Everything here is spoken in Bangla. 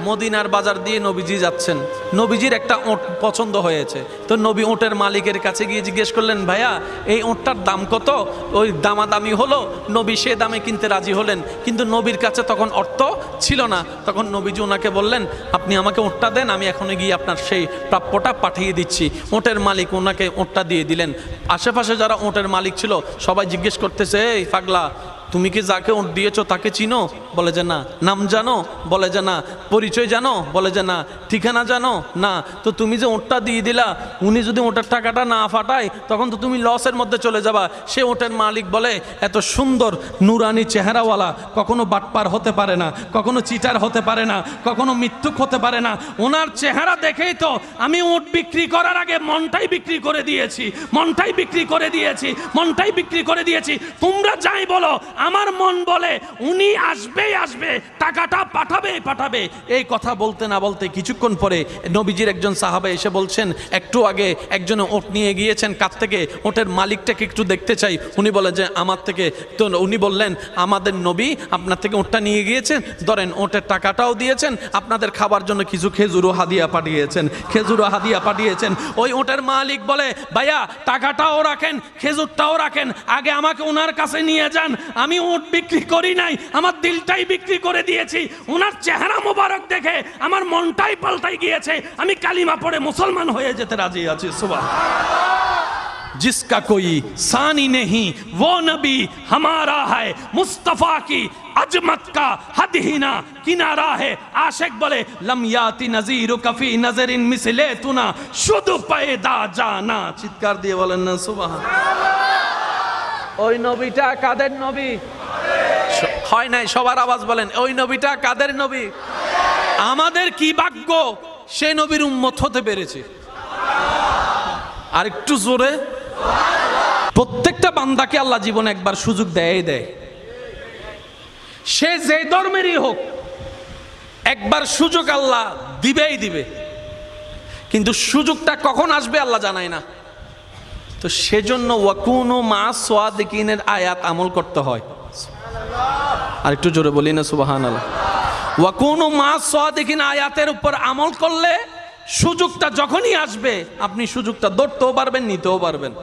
মদিনার বাজার দিয়ে নবীজি যাচ্ছেন, নবীজির একটা ওঁট পছন্দ হয়েছে। তো নবী ওঁটের মালিকের কাছে গিয়ে জিজ্ঞেস করলেন, ভাইয়া এই ওঁটটার দাম কত? ওই দামাদামি হলো, নবী সে দামে কিনতে রাজি হলেন, কিন্তু নবীর কাছে তখন অর্থ ছিল না। তখন নবীজি ওনাকে বললেন, আপনি আমাকে ওঁটটা দেন, আমি এখনই গিয়ে আপনার সেই প্রাপ্যটা পাঠিয়ে দিচ্ছি। ওঁটের মালিক ওনাকে ওঁটটা দিয়ে দিলেন। আশেপাশে যারা ওঁটের মালিক ছিল সবাই জিজ্ঞেস করতেছে, এই পাগলা, তুমি কি যাকে ওঁট দিয়েছো তাকে চিনো? বলে যে না। নাম জানো? বলে যে না। পরিচয় জানো? বলে যে না। ঠিকানা জানো? না। তো তুমি যে ওঁটটা দিয়ে দিলা, উনি যদি ওঁটের টাকাটা না ফাটায় তখন তো তুমি লসের মধ্যে চলে যাবা। সে ওঁটের মালিক বলে, এত সুন্দর নুরানি চেহারাওয়ালা কখনো বাটপার হতে পারে না, কখনো চিটার হতে পারে না, কখনো মিথ্যুক হতে পারে না। ওনার চেহারা দেখেই তো আমি ওঁট বিক্রি করার আগে মনটাই বিক্রি করে দিয়েছি, মনটাই বিক্রি করে দিয়েছি, মনটাই বিক্রি করে দিয়েছি। তোমরা যাই বলো, আমার মন বলে উনি আসবেই আসবে, টাকাটা পাঠাবেই পাঠাবে। এই কথা বলতে না বলতে কিছুক্ষণ পরে নবীজির একজন সাহাবা এসে বলছেন, একটু আগে একজনে ওঁট নিয়ে গিয়েছেন কাছ থেকে, ওঁটের মালিকটাকে একটু দেখতে চাই। উনি বলে যে আমার থেকে। তো উনি বললেন, আমাদের নবী আপনার থেকে ওঁটটা নিয়ে গিয়েছেন, ধরেন ওঁটের টাকাটাও দিয়েছেন, আপনাদের খাবার জন্য কিছু খেজুরও হাদিয়া পাঠিয়েছেন, খেজুরও হাদিয়া পাঠিয়েছেন। ওই ওঁটের মালিক বলে, ভাইয়া টাকাটাও রাখেন, খেজুরটাও রাখেন, আগে আমাকে ওনার কাছে নিয়ে যান। আমি ওঁট বিক্রি করি নাই, আমার দিলটাই বিক্রি করে দিয়েছি। ওনার চেহারা মোবারক দেখে আমার মনটাই পাল্টাই গিয়েছে, আমি কালিমা পড়ে মুসলমান হয়ে যেতে রাজি আছি। সুবহান। जिसका कोई सानी नहीं वो नबी हमारा है, मुस्तफा की अजमत का हद ही ना किनारा है। आशिक बोले लम याति नजीरु कफी नजरिन मिसले तुना शुद्ध पैदा जाना। চিৎকার দিয়ে বলেন না সুবহান। ওই নবীটা কাদের নবী? হয় নাই, সবার আওয়াজ বলেন, ওই নবীটা কাদের নবী? আমাদের কি ভাগ্য সেই নবীর উম্মত হতে পেরেছে। আর একটু জোরে। প্রত্যেকটা বান্দাকে আল্লাহ জীবনে একবার সুযোগ দেয়, সে যে ধর্মেরই হোক একবার সুযোগ আল্লাহ দিবেই দিবে, কিন্তু সুযোগটা কখন আসবে আল্লাহ জানায় না। তো সেজন্য ওয়াকুনু মা সাদিকিনের আয়াত আমল করতে হয়। আর একটু জোরে বলি না সুবহানাল্লাহ। ওয়াকুনু মা সাদিকিন আয়াতের উপর আমল করলে সুযোগটা যখনই আসবে আপনি সুযোগটা ধরতেও পারবেন, নিতেও পারবেন।